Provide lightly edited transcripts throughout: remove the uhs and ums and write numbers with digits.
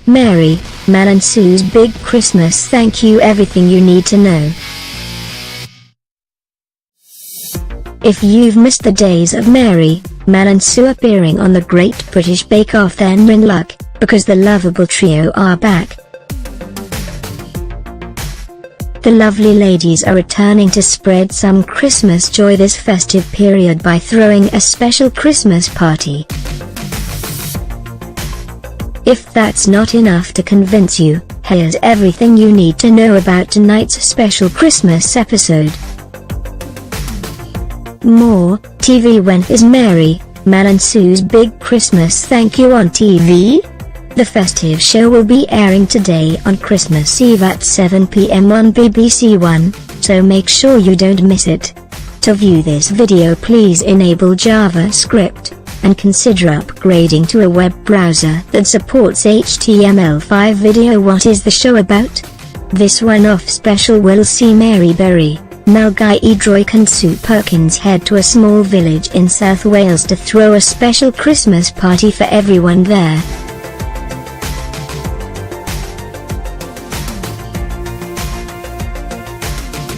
Mary, Mel and Sue's Big Christmas Thank You. Everything you need to know. If you've missed the days of Mary, Mel and Sue appearing on the Great British Bake Off, then you're in luck, because the lovable trio are back. The lovely ladies are returning to spread some Christmas joy this festive period by throwing a special Christmas party. If that's not enough to convince you, here's everything you need to know about tonight's special Christmas episode. More TV. When is Mary, Mel and Sue's Big Christmas Thank You on TV? The festive show will be airing today on Christmas Eve at 7 p.m. on BBC One, so make sure you don't miss it. To view this video, please enable JavaScript, and consider upgrading to a web browser that supports HTML5 video. What is the show about? This one-off special will see Mary Berry, Mel Giedroyc and Sue Perkins head to a small village in South Wales to throw a special Christmas party for everyone there.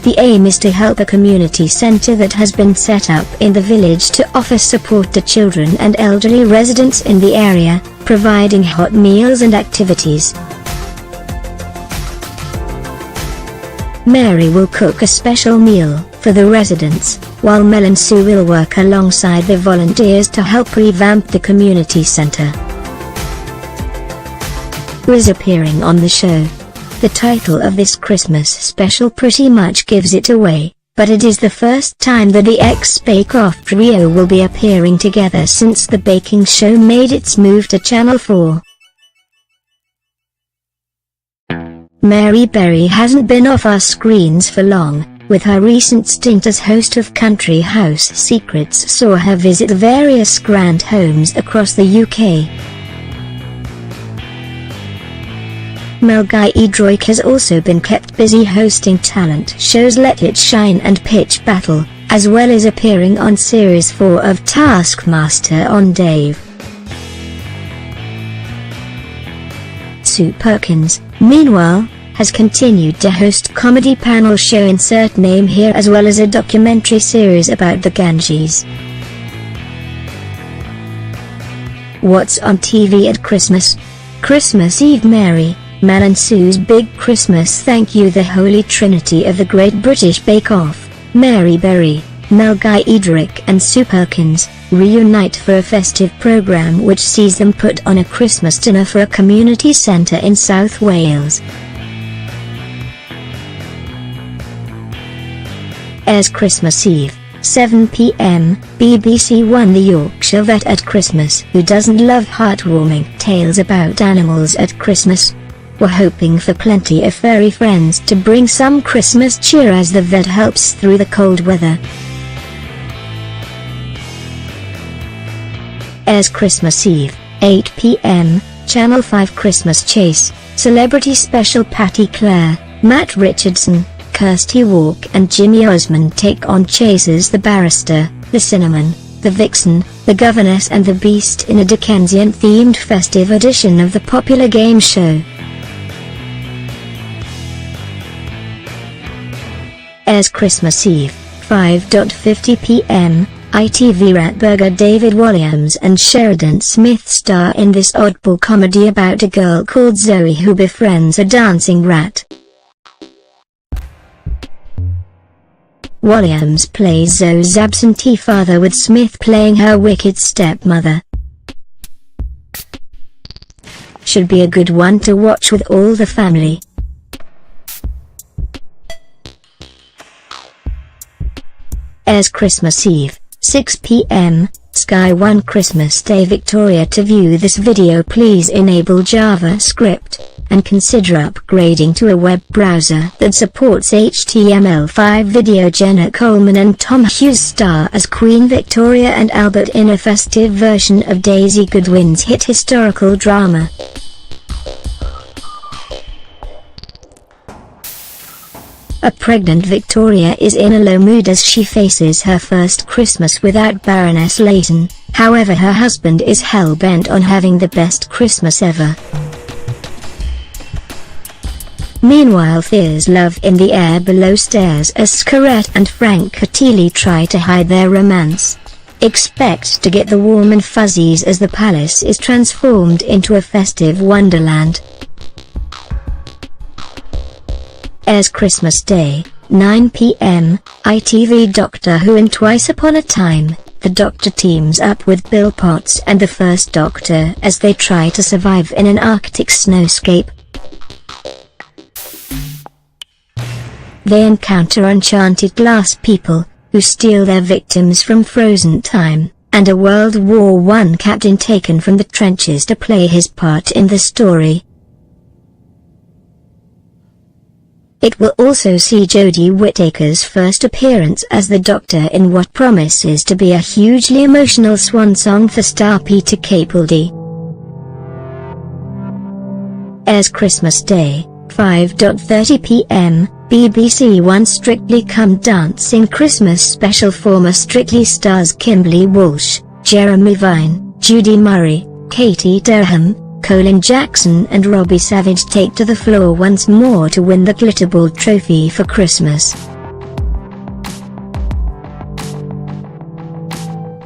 The aim is to help a community centre that has been set up in the village to offer support to children and elderly residents in the area, providing hot meals and activities. Mary will cook a special meal for the residents, while Mel and Sue will work alongside the volunteers to help revamp the community centre. Who is appearing on the show? The title of this Christmas special pretty much gives it away, but it is the first time that the ex-Bake Off trio will be appearing together since the baking show made its move to Channel 4. Mary Berry hasn't been off our screens for long, with her recent stint as host of Country House Secrets saw her visit various grand homes across the UK. Mel Giedroyc has also been kept busy hosting talent shows Let It Shine and Pitch Battle, as well as appearing on Series 4 of Taskmaster on Dave. Sue Perkins, meanwhile, has continued to host comedy panel show Insert Name Here, as well as a documentary series about the Ganges. What's on TV at Christmas? Christmas Eve. Mary, Mel and Sue's Big Christmas Thank You. The Holy Trinity of the Great British Bake Off, Mary Berry, Mel Giedroyc and Sue Perkins, reunite for a festive programme which sees them put on a Christmas dinner for a community centre in South Wales. Airs Christmas Eve, 7 p.m, BBC One. The Yorkshire vet at Christmas who doesn't love heartwarming tales about animals at Christmas. We're hoping for plenty of furry friends to bring some Christmas cheer as the vet helps through the cold weather. Airs Christmas Eve, 8 p.m, Channel 5 Christmas Chase, celebrity special. Patty Clare, Matt Richardson, Kirsty Walk and Jimmy Osmond take on Chase the barrister, the cinnamon, the vixen, the governess and the beast in a Dickensian-themed festive edition of the popular game show. Airs Christmas Eve, 5:50 p.m, ITV. Ratburger David Walliams and Sheridan Smith star in this oddball comedy about a girl called Zoe who befriends a dancing rat. Walliams plays Zoe's absentee father, with Smith playing her wicked stepmother. Should be a good one to watch with all the family. Airs Christmas Eve, 6 p.m, Sky One Christmas Day. Victoria. To view this video, please enable JavaScript, and consider upgrading to a web browser that supports HTML5 video. Jenna Coleman and Tom Hughes star as Queen Victoria and Albert in a festive version of Daisy Goodwin's hit historical drama. A pregnant Victoria is in a low mood as she faces her first Christmas without Baroness Layton. However, her husband is hell-bent on having the best Christmas ever. Meanwhile, there's love in the air below stairs as Scarlett and Frank Catili try to hide their romance. Expect to get the warm and fuzzies as the palace is transformed into a festive wonderland. Airs Christmas Day, 9 p.m, ITV. Doctor Who. In Twice Upon a Time, the Doctor teams up with Bill Potts and the First Doctor as they try to survive in an Arctic snowscape. They encounter enchanted glass people, who steal their victims from frozen time, and a World War I captain taken from the trenches to play his part in the story. It will also see Jodie Whittaker's first appearance as the Doctor in what promises to be a hugely emotional swan song for star Peter Capaldi. Airs Christmas Day, 5:30 p.m, BBC One. Strictly Come Dancing Christmas Special. Former Strictly stars Kimberly Walsh, Jeremy Vine, Judy Murray, Katie Durham, Colin Jackson and Robbie Savage take to the floor once more to win the Glitterball trophy for Christmas.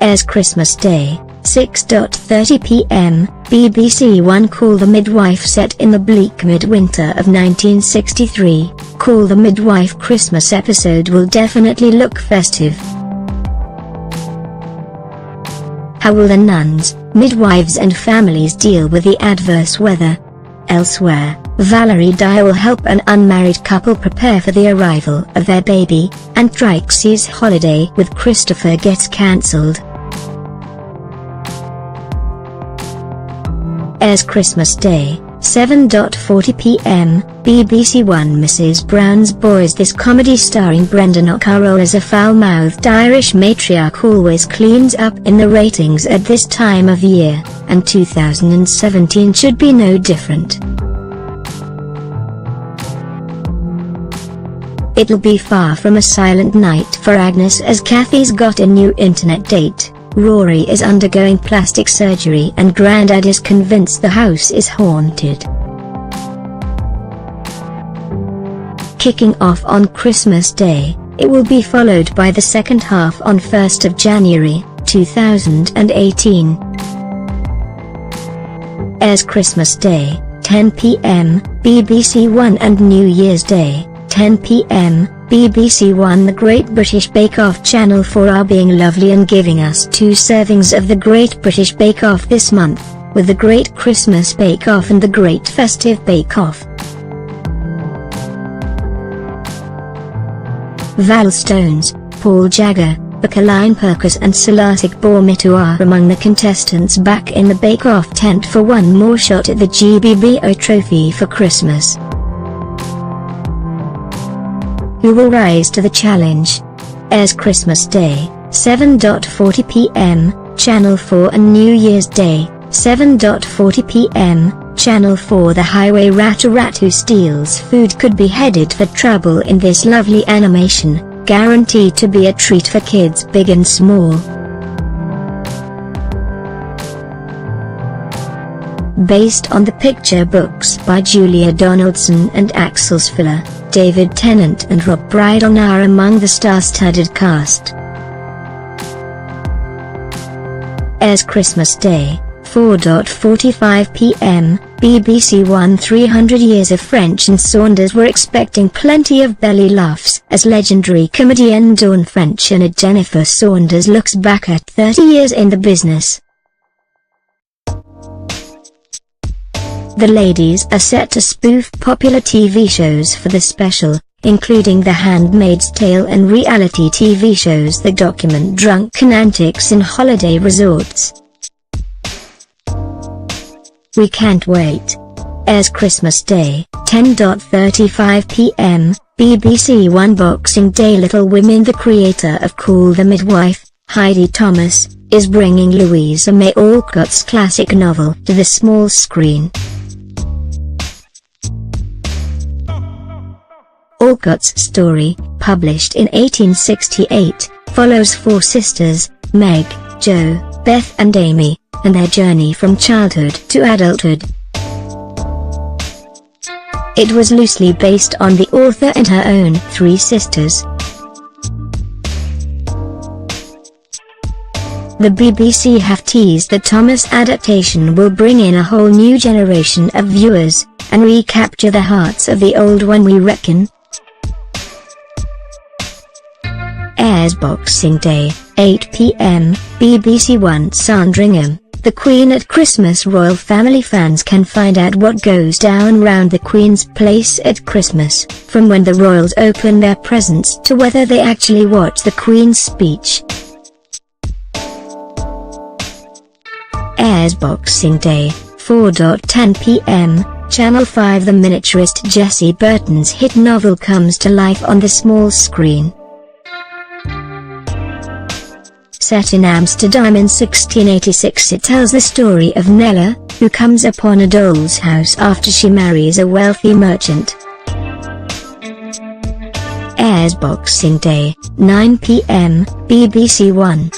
Airs Christmas Day, 6:30 p.m, BBC One. Call the Midwife. Set in the bleak midwinter of 1963, Call the Midwife Christmas episode will definitely look festive. How will the nuns, midwives and families deal with the adverse weather? Elsewhere, Valerie Dyer will help an unmarried couple prepare for the arrival of their baby, and Trixie's holiday with Christopher gets cancelled. Airs Christmas Day, 7:40 p.m, BBC One. Mrs. Brown's Boys. This comedy starring Brendan O'Carroll as a foul-mouthed Irish matriarch always cleans up in the ratings at this time of year, and 2017 should be no different. It'll be far from a silent night for Agnes as Kathy's got a new internet date. Rory is undergoing plastic surgery and Grandad is convinced the house is haunted. Kicking off on Christmas Day, it will be followed by the second half on 1st of January, 2018. Airs Christmas Day, 10 p.m, BBC One. And New Year's Day, 10 p.m, BBC One. The Great British Bake Off. Channel 4 are being lovely and giving us 2 servings of the Great British Bake Off this month, with the Great Christmas Bake Off and the Great Festive Bake Off. Val Stones, Paul Jagger, Bakaline Perkins and Salatik Bormitu are among the contestants back in the Bake Off tent for one more shot at the GBBO trophy for Christmas. Who will rise to the challenge? Airs Christmas Day, 7:40 p.m, Channel 4. And New Year's Day, 7:40 p.m, Channel 4. The highway rat who steals food could be headed for trouble in this lovely animation, guaranteed to be a treat for kids big and small. Based on the picture books by Julia Donaldson and Axel Sfiller, David Tennant and Rob Brydon are among the star-studded cast. Airs Christmas Day, 4:45 p.m, BBC One. 300 years of French and Saunders were expecting plenty of belly laughs as legendary comedienne Dawn French and Jennifer Saunders looks back at 30 years in the business. The ladies are set to spoof popular TV shows for the special, including The Handmaid's Tale and reality TV shows that document drunken antics in holiday resorts. We can't wait. Airs Christmas Day, 10:35 p.m, BBC One. Boxing Day. Little Women. The creator of Call the Midwife, Heidi Thomas, is bringing Louisa May Alcott's classic novel to the small screen. Alcott's story, published in 1868, follows 4 sisters, Meg, Jo, Beth and Amy, and their journey from childhood to adulthood. It was loosely based on the author and her own three sisters. The BBC have teased that Thomas' adaptation will bring in a whole new generation of viewers, and recapture the hearts of the old one, we reckon. Airs Boxing Day, 8 p.m, BBC One. Sandringham, The Queen at Christmas. Royal family fans can find out what goes down round the Queen's place at Christmas, from when the royals open their presents to whether they actually watch the Queen's speech. Airs Boxing Day, 4:10 p.m, Channel 5. The miniaturist Jessie Burton's hit novel comes to life on the small screen. Set in Amsterdam in 1686, it tells the story of Nella, who comes upon a doll's house after she marries a wealthy merchant. Airs Boxing Day, 9 p.m, BBC One.